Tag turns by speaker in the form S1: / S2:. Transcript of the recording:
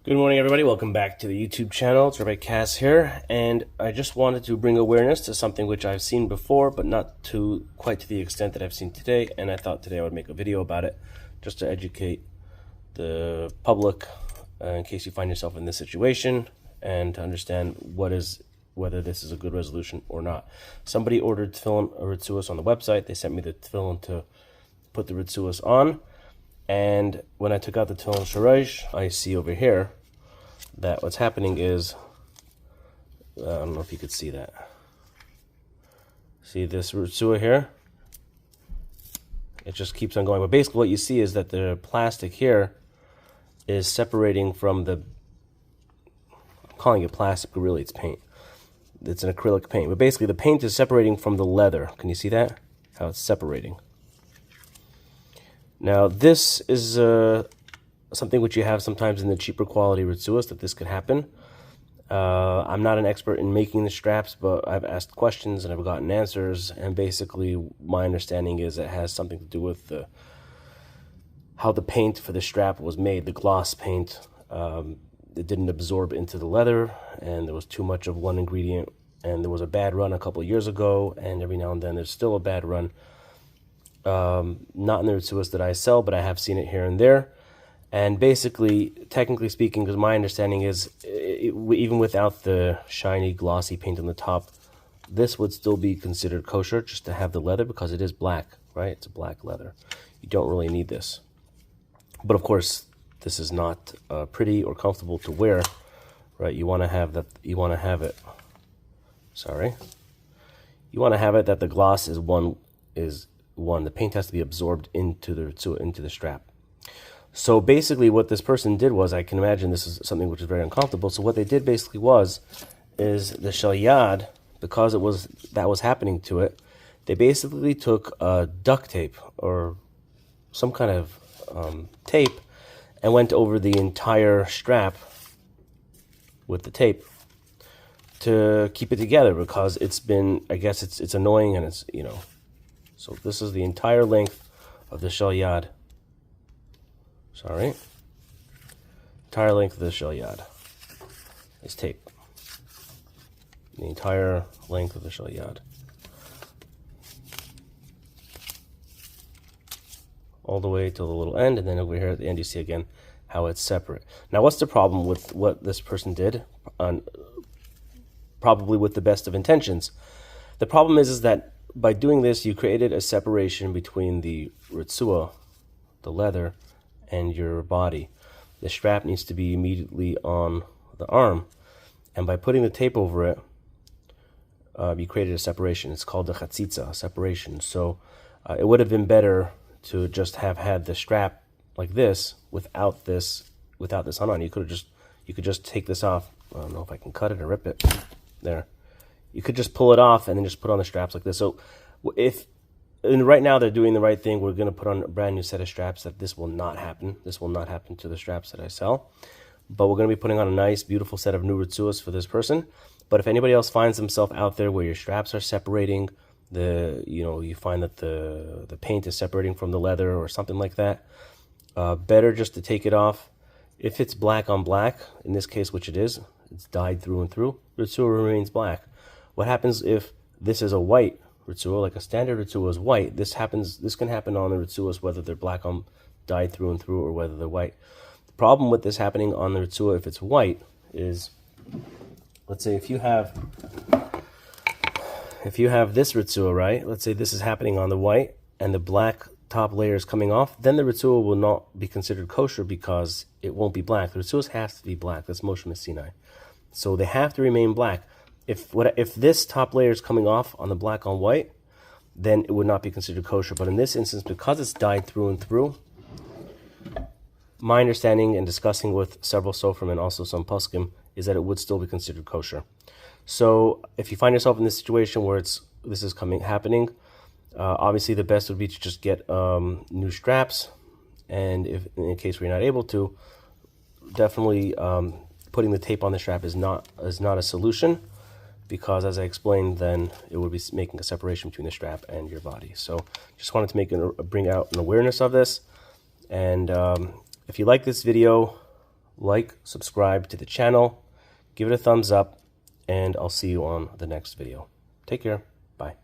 S1: Good morning, everybody. Welcome back to the YouTube channel. It's Rabbi Cass here, and I just wanted to bring awareness to something which I've seen before, but not to quite to the extent that I've seen today, and I thought today I would make a video about it just to educate the public in case you find yourself in this situation and to understand whether this is a good resolution or not. Somebody ordered Tefillin Retzuos on the website. They sent me the Tefillin to put the Retzuos on. And when I took out the Tefillin Straps, I see over here that what's happening is, I don't know if you could see that. See this Retzua here? It just keeps on going. But basically what you see is that the plastic here is separating from the, I'm calling it plastic, but really it's paint. It's an acrylic paint. But basically the paint is separating from the leather. Can you see that? How it's separating. Now, this is something which you have sometimes in the cheaper quality Retzuos, that this could happen. I'm not an expert in making the straps, but I've asked questions and I've gotten answers, and basically my understanding is it has something to do with how the paint for the strap was made, the gloss paint. It didn't absorb into the leather, and there was too much of one ingredient, and there was a bad run a couple of years ago, and every now and then there's still a bad run. Not in the Retzuos that I sell, but I have seen it here and there. And basically, technically speaking, because my understanding is, even without the shiny, glossy paint on the top, this would still be considered kosher just to have the leather, because it is black, right? It's a black leather. You don't really need this. But of course, this is not pretty or comfortable to wear, right? You want to have that. You want to have it. Sorry. You want to have it that the gloss is one. The paint has to be absorbed into the strap. So basically what this person did was, I can imagine this is something which is very uncomfortable. So what they did basically is the shel yad, because that was happening to it, they basically took duct tape or some kind of tape and went over the entire strap with the tape to keep it together, because it's been, I guess it's annoying, and it's, so this is the entire length of the shel yad. Sorry. Entire length of the shel yad is tape. The entire length of the shel yad. All the way to the little end, and then over here at the end you see again how it's separate. Now what's the problem with what this person did? Probably with the best of intentions. The problem is that by doing this, you created a separation between the Retzua, the leather, and your body. The strap needs to be immediately on the arm, and by putting the tape over it, you created a separation. It's called the chatzitza, separation. So it would have been better to just have had the strap like this without this on. You could just take this off. I don't know if I can cut it or rip it. There. You could just pull it off and then just put on the straps like this. So right now they're doing the right thing. We're going to put on a brand new set of straps that this will not happen. This will not happen to the straps that I sell. But we're going to be putting on a nice, beautiful set of new Retzuos for this person. But if anybody else finds themselves out there where your straps are separating, you find that the paint is separating from the leather or something like that, better just to take it off. If it's black on black, in this case, which it is, it's dyed through and through, Retzua remains black. What happens if this is a white Retzua, like a standard Retzua is white? This can happen on the Retzuos, whether they're black on dyed through and through or whether they're white. The problem with this happening on the Retzua, if it's white, is, let's say if you have this Retzua, right? Let's say this is happening on the white and the black top layer is coming off, then the Retzua will not be considered kosher because it won't be black. The Retzuos has to be black. That's Moshe Messinai. So they have to remain black. If this top layer is coming off on the black on white, then it would not be considered kosher. But in this instance, because it's dyed through and through, my understanding and discussing with several sofrim and also some poskim is that it would still be considered kosher. So if you find yourself in this situation where this is happening, obviously the best would be to just get new straps. And if in case we're not able to, definitely putting the tape on the strap is not a solution. Because as I explained, then it would be making a separation between the strap and your body. So just wanted to bring out an awareness of this. And if you like this video, like, subscribe to the channel, give it a thumbs up, and I'll see you on the next video. Take care. Bye.